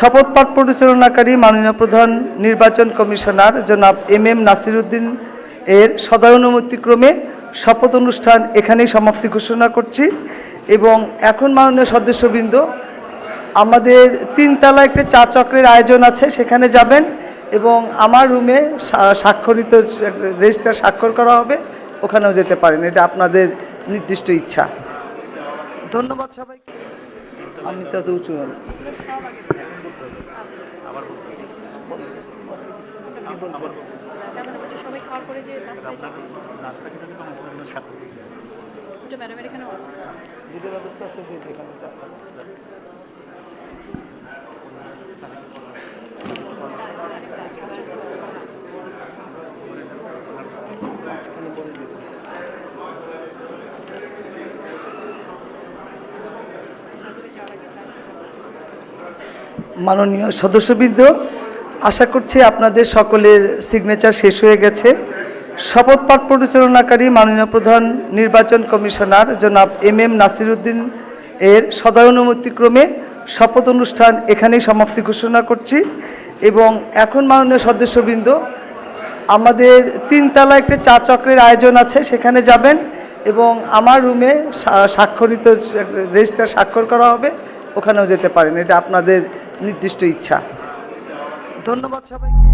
শপথ পাঠ পরিচালনাকারী মাননীয় প্রধান নির্বাচন কমিশনার জনাব এম নাসির উদ্দিন এর সদয় অনুমতিক্রমে শপথ অনুষ্ঠান এখানেই সমাপ্তি ঘোষণা করছি। এবং এখন মাননীয় সদস্যবৃন্দ, আমাদের 3 তলা একটা চা চক্রের আয়োজন আছে, সেখানে যাবেন এবং আমার রুমে স্বাক্ষরিত রেজিস্টার স্বাক্ষর করা হবে, ওখানেও যেতে পারেন। এটা আপনাদের নির্দিষ্ট ইচ্ছা। ধন্যবাদ সবাইকে। আমি তো উঁচু সবাই খাওয়ার পরে যে নাস্তায় যাবে, ওটা ম্যাডামের এখানেও আছে। ভিডিও ব্যবস্থা আছে যে যেখানে মাননীয় সদস্যবৃন্দ, আশা করছি আপনাদের সকলের সিগনেচার শেষ হয়ে গেছে। শপথ পাঠ পরিচালনাকারী মাননীয় প্রধান নির্বাচন কমিশনার জনাব এম নাসির উদ্দিন এর সদয় অনুমতিক্রমে শপথ অনুষ্ঠান এখানেই সমাপ্তি ঘোষণা করছি। এবং এখন মাননীয় সদস্যবৃন্দ, আমাদের 3 তলা একটা চা চক্রের আয়োজন আছে, সেখানে যাবেন এবং আমার রুমে স্বাক্ষরিত রেজিস্টার স্বাক্ষর করা হবে, ওখানেও যেতে পারেন। এটা আপনাদের নির্দিষ্ট ইচ্ছা। ধন্যবাদ সবাইকে।